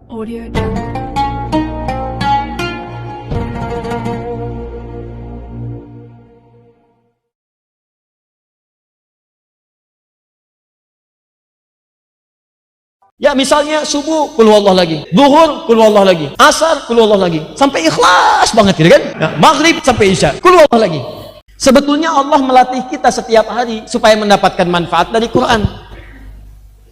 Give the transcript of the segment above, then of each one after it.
Audio Jungle. Ya misalnya subuh qul huwallahu lagi, zuhur qul huwallahu lagi, asar qul huwallahu lagi, sampai ikhlas banget gitu kan? Ya, maghrib sampai isya qul huwallahu lagi. Sebetulnya Allah melatih kita setiap hari supaya mendapatkan manfaat dari Quran.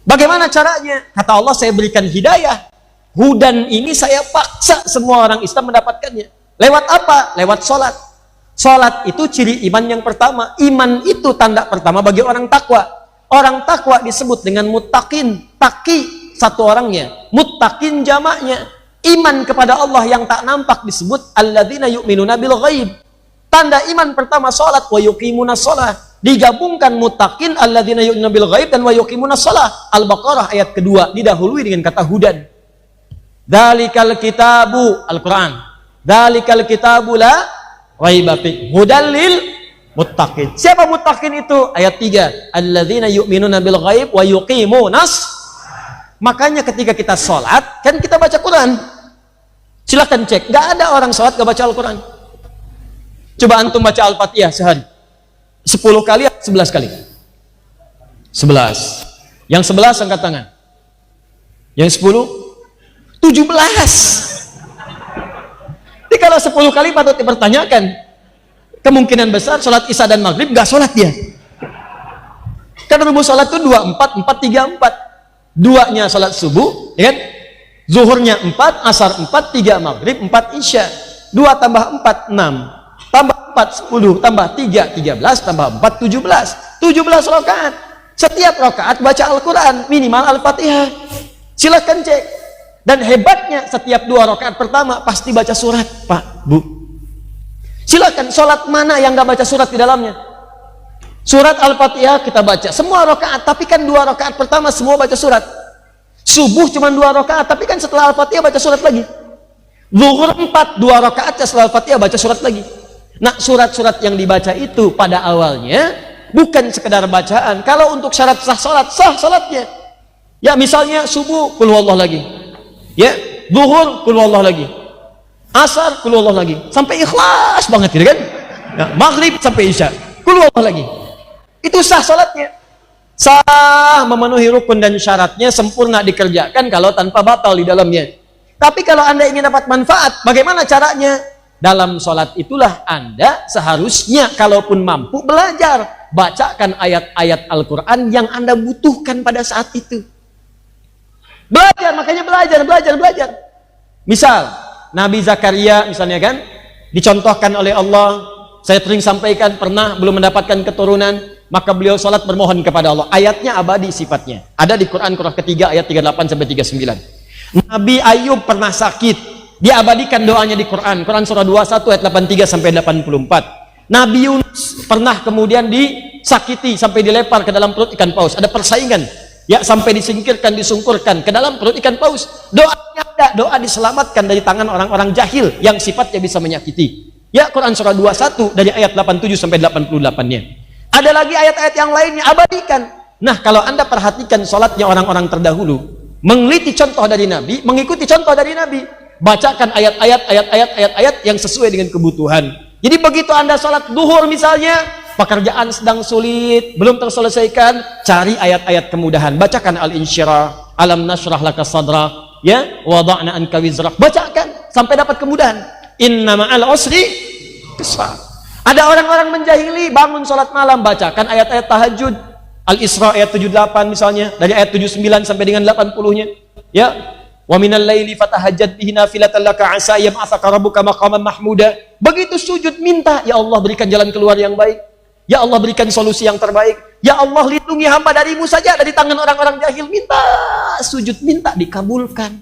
Bagaimana caranya? Kata Allah, saya berikan hidayah. Hudan ini saya paksa semua orang Islam mendapatkannya. Lewat apa? Lewat sholat. Sholat itu ciri iman yang pertama. Iman itu tanda pertama bagi orang takwa. Orang takwa disebut dengan muttaqin. Taqi satu orangnya, muttaqin jamaknya. Iman kepada Allah yang tak nampak disebut alladzina yu'minuna bil ghaib. Tanda iman pertama salat, wa yuqimunas shalah. Digabungkan muttaqin alladzina yu'minuna bil ghaib dan wa yuqimunas shalah. Al-Baqarah ayat kedua didahului dengan kata hudan. Dzalikal kitabu, Al-Qur'an. Dzalikal kitabu la raiba fi hudal lil muttaqin. Siapa muttaqin itu? Ayat 3. Alladzina yu'minuna bil ghaib wa yuqimunas. Makanya ketika kita sholat, kan kita baca Quran. Silahkan cek, nggak ada orang sholat nggak baca Al-Quran. Coba antum baca Al-Fatihah sehari 10 kali, 11 kali. 11. Yang 11 angkat tangan. Yang 10 17. Jadi kalau 10 kali patut dipertanyakan. Kemungkinan besar sholat Isya dan Maghrib nggak sholat dia. Karena rumus sholat itu 24, 4, 3, 4. Duanya sholat subuh, ya kan? Zuhurnya 4, asar 4, 3 maghrib, 4 isya. 2 tambah 4, 6. Tambah 4, 10. Tambah 3, 13. Tambah 4, 17. 17 rakaat. Setiap rakaat baca Al-Quran, minimal Al-Fatihah. Silahkan cek. Dan hebatnya, setiap 2 rakaat pertama pasti baca surat, Pak, Bu. Silahkan, sholat mana yang gak baca surat di dalamnya? Surat Al-Fatihah kita baca semua rakaat, tapi kan 2 rakaat pertama semua baca surat. Subuh cuma 2 rakaat, tapi kan setelah Al-Fatihah baca surat lagi. Zuhur 4, 2 rakaat setelah Al-Fatihah baca surat lagi. Nah, surat-surat yang dibaca itu pada awalnya bukan sekedar bacaan. Kalau untuk syarat sah salat, sah salatnya. Ya misalnya subuh qul huwallahu lagi. Ya, zuhur qul huwallahu lagi. Asar qul huwallahu lagi. Sampai ikhlas banget gitu kan? Ya, maghrib sampai isya qul huwallahu lagi. Itu sah salatnya. Sah, memenuhi rukun dan syaratnya, sempurna dikerjakan kalau tanpa batal di dalamnya. Tapi kalau Anda ingin dapat manfaat, bagaimana caranya? Dalam salat itulah Anda seharusnya kalaupun mampu belajar, bacakan ayat-ayat Al-Quran yang Anda butuhkan pada saat itu. Belajar, makanya belajar. Misal Nabi Zakaria misalnya kan dicontohkan oleh Allah. Saya sering sampaikan, pernah belum mendapatkan keturunan, maka beliau salat bermohon kepada Allah. Ayatnya abadi sifatnya. Ada di Quran surah ketiga ayat 38 sampai 39. Nabi Ayub pernah sakit, dia abadikan doanya di Quran. Quran surah 21 ayat 83 sampai 84. Nabi Yunus pernah kemudian disakiti sampai dilempar ke dalam perut ikan paus. Ada persaingan. Ya, sampai disingkirkan, disungkurkan ke dalam perut ikan paus. Doanya ada, doa diselamatkan dari tangan orang-orang jahil yang sifatnya bisa menyakiti. Ya, Quran surah 21 dari ayat 87 sampai 88-nya. Ada lagi ayat-ayat yang lainnya, abadikan. Nah, kalau Anda perhatikan sholatnya orang-orang terdahulu, meneliti contoh dari Nabi, mengikuti contoh dari Nabi, bacakan ayat-ayat yang sesuai dengan kebutuhan. Jadi begitu Anda sholat duhur misalnya, pekerjaan sedang sulit, belum terselesaikan, cari ayat-ayat kemudahan. Bacakan Al-Insyirah, Alam nashrah laka sadrak, ya, wada'na anka wizrak. Bacakan sampai dapat kemudahan. Inna ma'al usri yusra. Ada orang-orang menjahili, bangun sholat malam, bacakan ayat-ayat tahajud. Al-Isra ayat 78 misalnya, dari ayat 79 sampai dengan 80-nya. Ya, wa minal laili fatahajjad bihi nafilatan laka asa yab'atsaka rabbuka maqaman mahmuda. Begitu sujud minta, ya Allah berikan jalan keluar yang baik. Ya Allah berikan solusi yang terbaik. Ya Allah lindungi hamba darimu saja dari tangan orang-orang jahil. Minta, sujud minta dikabulkan.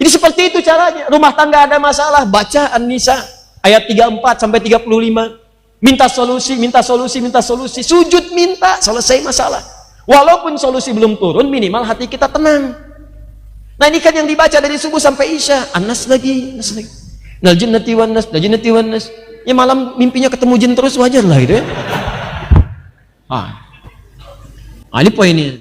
Jadi seperti itu caranya. Rumah tangga ada masalah, baca An-Nisa ayat 34 sampai 35. Minta solusi. Sujud minta, selesai masalah. Walaupun solusi belum turun, minimal hati kita tenang. Nah, ini kan yang dibaca dari subuh sampai isya. An-Nas lagi. Nal jinnati wan nas. Ya malam mimpinya ketemu jin terus, wajar lah gitu ya. Ini poinnya.